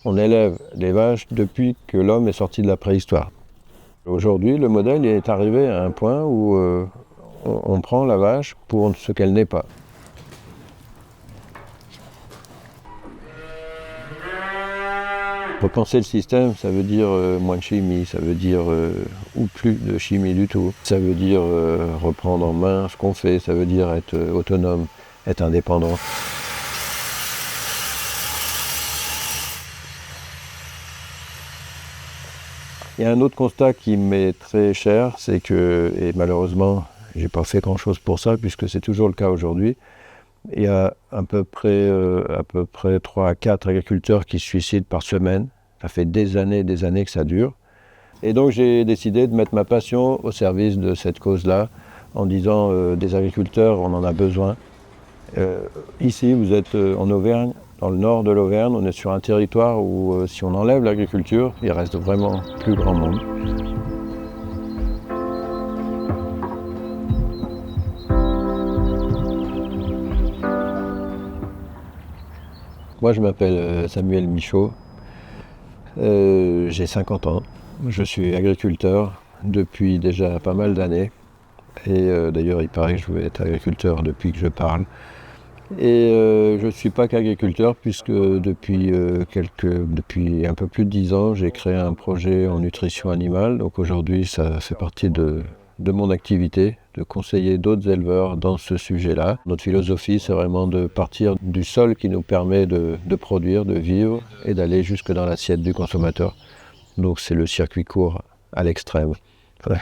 On élève les vaches depuis que l'homme est sorti de la préhistoire. Aujourd'hui, le modèle est arrivé à un point où on prend la vache pour ce qu'elle n'est pas. Repenser le système, ça veut dire moins de chimie, ça veut dire ou plus de chimie du tout. Ça veut dire reprendre en main ce qu'on fait, ça veut dire être autonome, être indépendant. Il y a un autre constat qui m'est très cher, c'est que, et malheureusement, j'ai pas fait grand-chose pour ça, puisque c'est toujours le cas aujourd'hui, il y a à peu près 3 à 4 agriculteurs qui se suicident par semaine. Ça fait des années que ça dure. Et donc j'ai décidé de mettre ma passion au service de cette cause-là, en disant des agriculteurs, on en a besoin. Ici, vous êtes en Auvergne, dans le nord de l'Auvergne, on est sur un territoire où si on enlève l'agriculture, il reste vraiment plus grand monde. Moi, je m'appelle Samuel Michaud, j'ai 50 ans, je suis agriculteur depuis déjà pas mal d'années. Et d'ailleurs, il paraît que je vais être agriculteur depuis que je parle. Et je ne suis pas qu'agriculteur puisque depuis un peu plus de 10 ans, j'ai créé un projet en nutrition animale. Donc aujourd'hui, ça fait partie de mon activité, de conseiller d'autres éleveurs dans ce sujet-là. Notre philosophie, c'est vraiment de partir du sol qui nous permet de produire, de vivre et d'aller jusque dans l'assiette du consommateur. Donc c'est le circuit court à l'extrême. Ouais.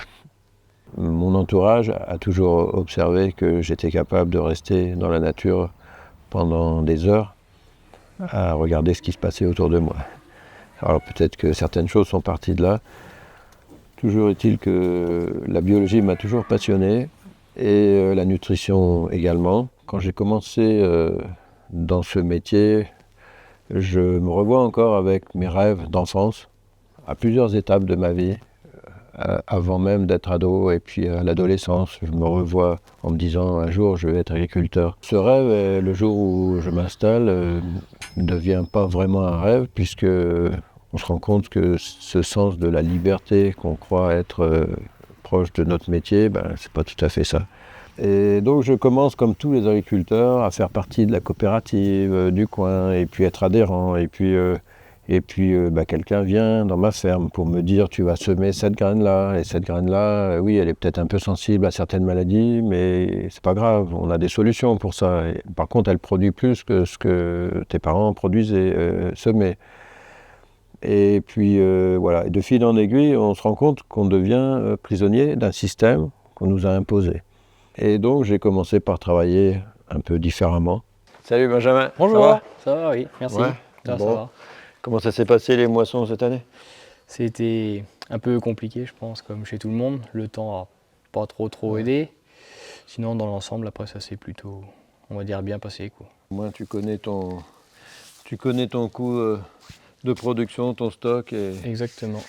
Mon entourage a toujours observé que j'étais capable de rester dans la nature pendant des heures à regarder ce qui se passait autour de moi. Alors peut-être que certaines choses sont parties de là. Toujours est-il que la biologie m'a toujours passionné et la nutrition également. Quand j'ai commencé dans ce métier, je me revois encore avec mes rêves d'enfance à plusieurs étapes de ma vie. Avant même d'être ado et puis à l'adolescence, je me revois en me disant un jour je vais être agriculteur. Ce rêve, le jour où je m'installe, ne devient pas vraiment un rêve puisque on se rend compte que ce sens de la liberté qu'on croit être proche de notre métier, c'est pas tout à fait ça. Et donc je commence comme tous les agriculteurs à faire partie de la coopérative du coin et puis être adhérent et puis quelqu'un vient dans ma ferme pour me dire tu vas semer cette graine-là, et cette graine-là, oui, elle est peut-être un peu sensible à certaines maladies, mais c'est pas grave, on a des solutions pour ça. Et, par contre, elle produit plus que ce que tes parents produisaient, semaient. Et puis voilà, et de fil en aiguille, on se rend compte qu'on devient prisonnier d'un système qu'on nous a imposé. Et donc j'ai commencé par travailler un peu différemment. Salut Benjamin. Bonjour. Ça va, oui, merci. Ouais, Ça bon. va. Comment ça s'est passé les moissons cette année? C'était un peu compliqué, je pense, comme chez tout le monde. Le temps n'a pas trop aidé. Sinon, dans l'ensemble, après, ça s'est plutôt, on va dire, bien passé, quoi. Au moins, tu connais ton coût de production, ton stock. Et Exactement.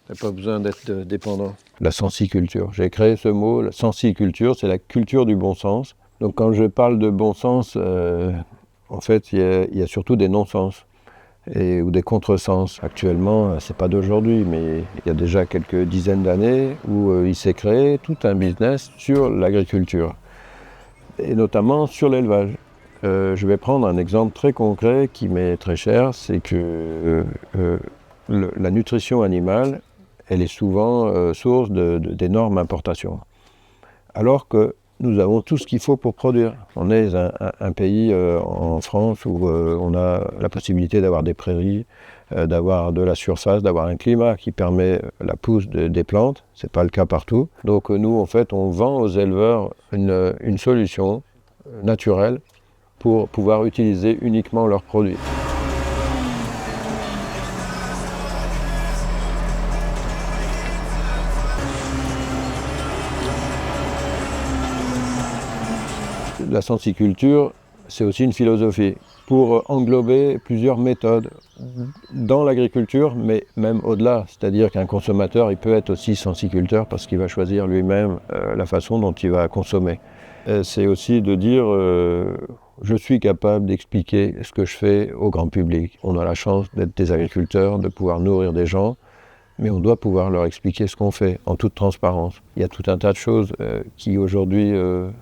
tu n'as pas besoin d'être dépendant. La sensiculture. J'ai créé ce mot, la sensiculture, c'est la culture du bon sens. Donc quand je parle de bon sens, en fait, il y a surtout des non-sens. Ou des contresens. Actuellement, c'est pas d'aujourd'hui, mais il y a déjà quelques dizaines d'années où il s'est créé tout un business sur l'agriculture, et notamment sur l'élevage. Je vais prendre un exemple très concret qui m'est très cher, c'est que la nutrition animale, elle est souvent source d'énormes importations. Alors que nous avons tout ce qu'il faut pour produire. On est un pays en France où on a la possibilité d'avoir des prairies, d'avoir de la surface, d'avoir un climat qui permet la pousse des plantes. Ce n'est pas le cas partout. Donc nous, en fait, on vend aux éleveurs une solution naturelle pour pouvoir utiliser uniquement leurs produits. La sensiculture, c'est aussi une philosophie pour englober plusieurs méthodes dans l'agriculture, mais même au-delà. C'est-à-dire qu'un consommateur, il peut être aussi sensiculteur parce qu'il va choisir lui-même la façon dont il va consommer. C'est aussi de dire je suis capable d'expliquer ce que je fais au grand public. On a la chance d'être des agriculteurs, de pouvoir nourrir des gens, mais on doit pouvoir leur expliquer ce qu'on fait en toute transparence. Il y a tout un tas de choses qui aujourd'hui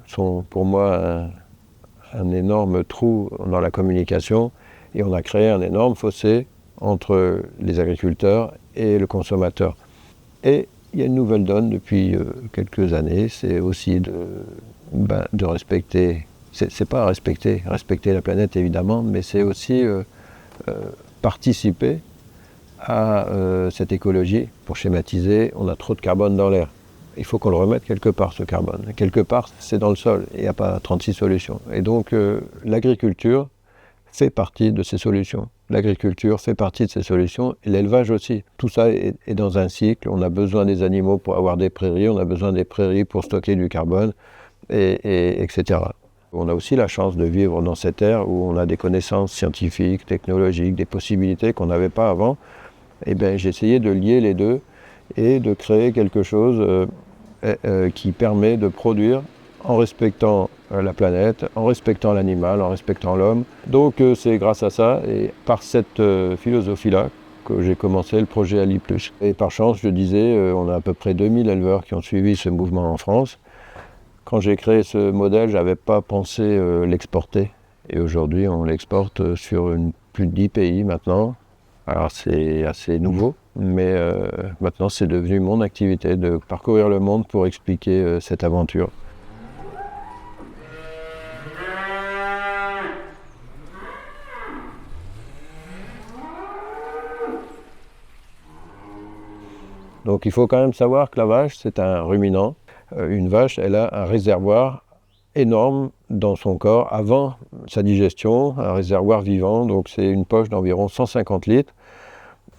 sont pour moi un énorme trou dans la communication, et on a créé un énorme fossé entre les agriculteurs et le consommateur. Et il y a une nouvelle donne depuis quelques années, c'est aussi de respecter, c'est pas respecter la planète évidemment, mais c'est aussi participer à cette écologie. Pour schématiser, on a trop de carbone dans l'air. Il faut qu'on le remette quelque part, ce carbone. Quelque part, c'est dans le sol, et il n'y a pas 36 solutions. Et donc, l'agriculture fait partie de ces solutions. L'agriculture fait partie de ces solutions, et l'élevage aussi. Tout ça est dans un cycle. On a besoin des animaux pour avoir des prairies, on a besoin des prairies pour stocker du carbone, etc. On a aussi la chance de vivre dans cette ère où on a des connaissances scientifiques, technologiques, des possibilités qu'on n'avait pas avant. Et bien, j'ai essayé de lier les deux et de créer quelque chose qui permet de produire en respectant la planète, en respectant l'animal, en respectant l'homme. Donc c'est grâce à ça et par cette philosophie-là que j'ai commencé le projet Ali+. Et par chance, je disais, on a à peu près 2000 éleveurs qui ont suivi ce mouvement en France. Quand j'ai créé ce modèle, je n'avais pas pensé l'exporter. Et aujourd'hui, on l'exporte sur plus de 10 pays maintenant. Alors c'est assez nouveau, mais maintenant c'est devenu mon activité de parcourir le monde pour expliquer cette aventure. Donc il faut quand même savoir que la vache, c'est un ruminant. Une vache, elle a un réservoir énorme dans son corps avant sa digestion, un réservoir vivant, donc c'est une poche d'environ 150 litres.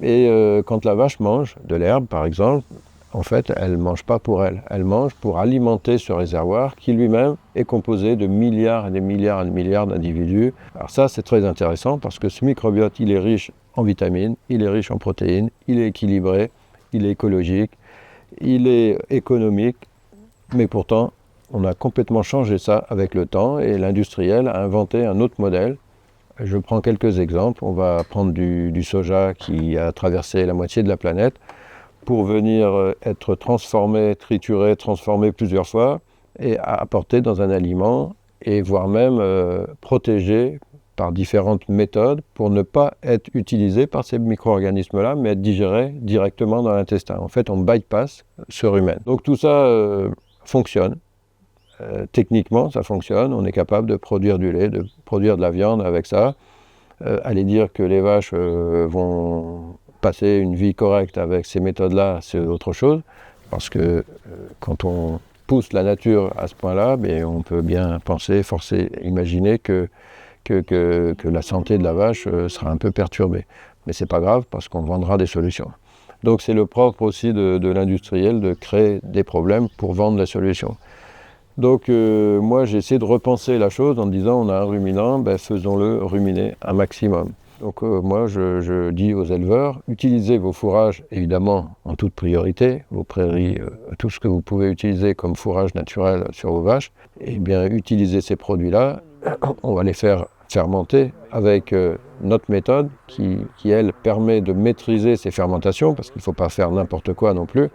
Et quand la vache mange de l'herbe, par exemple, en fait, elle ne mange pas pour elle. Elle mange pour alimenter ce réservoir qui lui-même est composé de milliards et des milliards et des milliards d'individus. Alors ça, c'est très intéressant parce que ce microbiote, il est riche en vitamines, il est riche en protéines, il est équilibré, il est écologique, il est économique, mais pourtant, on a complètement changé ça avec le temps et l'industriel a inventé un autre modèle. Je prends quelques exemples. On va prendre du soja qui a traversé la moitié de la planète pour venir être transformé, trituré, transformé plusieurs fois et apporté dans un aliment et voire même protégé par différentes méthodes pour ne pas être utilisé par ces micro-organismes-là, mais être digéré directement dans l'intestin. En fait, on bypass ce rumen. Donc tout ça fonctionne. Techniquement, ça fonctionne. On est capable de produire du lait, de produire de la viande avec ça. Aller dire que les vaches vont passer une vie correcte avec ces méthodes-là, c'est autre chose. Parce que quand on pousse la nature à ce point-là, on peut bien penser, forcer, imaginer que la santé de la vache sera un peu perturbée. Mais c'est pas grave parce qu'on vendra des solutions. Donc c'est le propre aussi de l'industriel de créer des problèmes pour vendre la solution. Donc moi j'ai essayé de repenser la chose en disant on a un ruminant, faisons-le ruminer un maximum. Donc moi je dis aux éleveurs, utilisez vos fourrages évidemment en toute priorité, vos prairies, tout ce que vous pouvez utiliser comme fourrage naturel sur vos vaches, et bien utilisez ces produits-là, on va les faire fermenter avec notre méthode qui elle permet de maîtriser ces fermentations parce qu'il ne faut pas faire n'importe quoi non plus.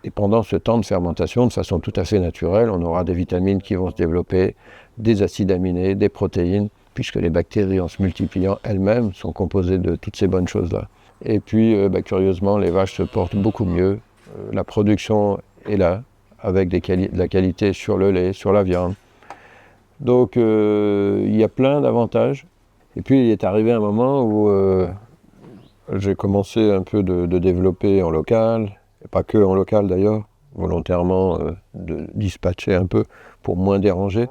Et pendant ce temps de fermentation, de façon tout à fait naturelle, on aura des vitamines qui vont se développer, des acides aminés, des protéines, puisque les bactéries, en se multipliant elles-mêmes, sont composées de toutes ces bonnes choses-là. Et puis, curieusement, les vaches se portent beaucoup mieux. La production est là, avec de la qualité sur le lait, sur la viande. Donc, il y a plein d'avantages. Et puis, il est arrivé un moment où j'ai commencé un peu de développer en local, et pas que en local d'ailleurs, volontairement de dispatcher un peu pour moins déranger,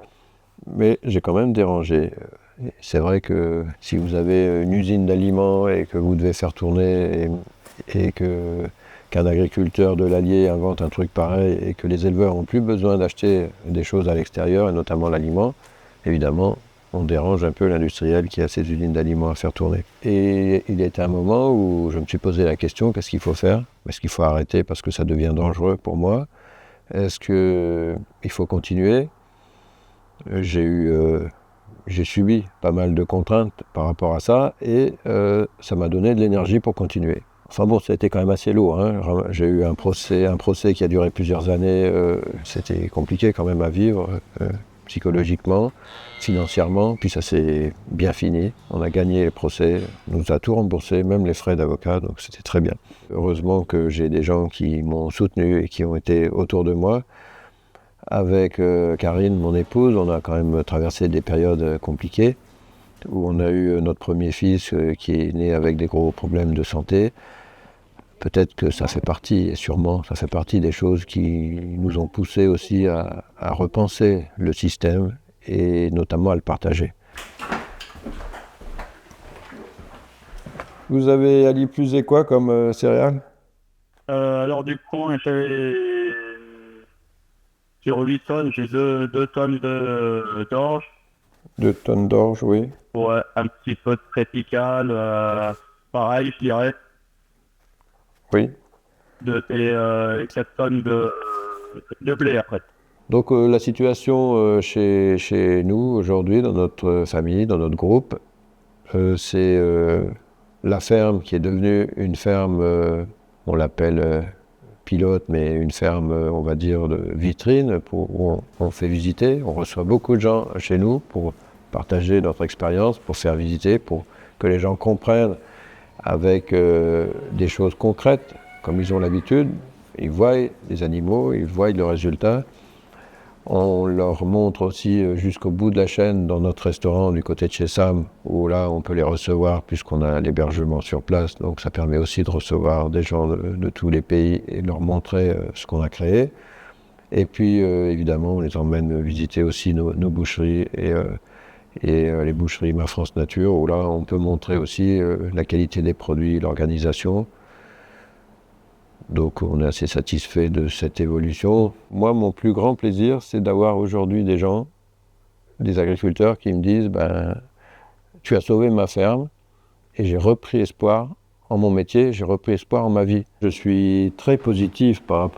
mais j'ai quand même dérangé. C'est vrai que si vous avez une usine d'aliments et que vous devez faire tourner et qu'un agriculteur de l'Allier invente un truc pareil et que les éleveurs n'ont plus besoin d'acheter des choses à l'extérieur, et notamment l'aliment, évidemment, on dérange un peu l'industriel qui a ses usines d'aliments à faire tourner. Et il y a été un moment où je me suis posé la question, qu'est-ce qu'il faut faire ? Est-ce qu'il faut arrêter parce que ça devient dangereux pour moi ? Est-ce qu'il faut continuer ? J'ai eu j'ai subi pas mal de contraintes par rapport à ça et ça m'a donné de l'énergie pour continuer. Enfin bon, ça a été quand même assez lourd, hein. J'ai eu un procès qui a duré plusieurs années. C'était compliqué quand même à vivre, psychologiquement, financièrement. Puis ça s'est bien fini. On a gagné le procès, on nous a tout remboursé, même les frais d'avocat, donc c'était très bien. Heureusement que j'ai des gens qui m'ont soutenu et qui ont été autour de moi. Avec Karine, mon épouse, on a quand même traversé des périodes compliquées où on a eu notre premier fils qui est né avec des gros problèmes de santé. Peut-être que ça fait partie, et sûrement, ça fait partie des choses qui nous ont poussés aussi à repenser le système et notamment à le partager. Vous avez allié plus et quoi comme céréales? Alors du coup, on était sur 8 tonnes, j'ai 2 tonnes d'orge, 2 tonnes d'orge, oui. pour un petit peu de tropical, pareil, je dirais, Oui. et 4 tonnes de blé après. Donc la situation chez nous aujourd'hui, dans notre famille, dans notre groupe, c'est la ferme qui est devenue une ferme, on l'appelle pilote, mais une ferme, on va dire, de vitrine, où on fait visiter. On reçoit beaucoup de gens chez nous pour partager notre expérience, pour faire visiter, pour que les gens comprennent avec des choses concrètes, comme ils ont l'habitude. Ils voient les animaux, ils voient le résultat. On leur montre aussi jusqu'au bout de la chaîne dans notre restaurant du côté de chez Sam, où là on peut les recevoir puisqu'on a l'hébergement sur place. Donc ça permet aussi de recevoir des gens de tous les pays et leur montrer ce qu'on a créé. Et puis évidemment on les emmène visiter aussi nos boucheries et les boucheries Ma France Nature, où là on peut montrer aussi la qualité des produits, l'organisation. Donc on est assez satisfait de cette évolution. Moi, mon plus grand plaisir, c'est d'avoir aujourd'hui des gens, des agriculteurs qui me disent « Tu as sauvé ma ferme et j'ai repris espoir en mon métier, j'ai repris espoir en ma vie. » Je suis très positif en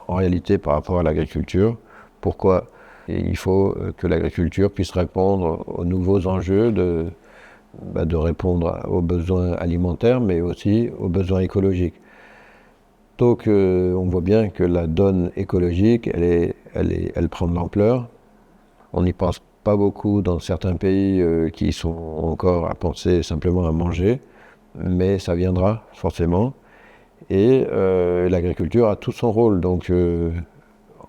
réalité par rapport à l'agriculture. Pourquoi? Il faut que l'agriculture puisse répondre aux nouveaux enjeux de répondre aux besoins alimentaires, mais aussi aux besoins écologiques. Donc on voit bien que la donne écologique, elle prend de l'ampleur. On n'y pense pas beaucoup dans certains pays qui sont encore à penser simplement à manger, mais ça viendra forcément. Et l'agriculture a tout son rôle. Donc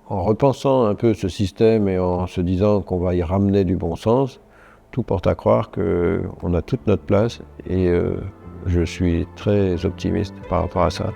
en repensant un peu ce système et en se disant qu'on va y ramener du bon sens, tout porte à croire qu'on a toute notre place et je suis très optimiste par rapport à ça.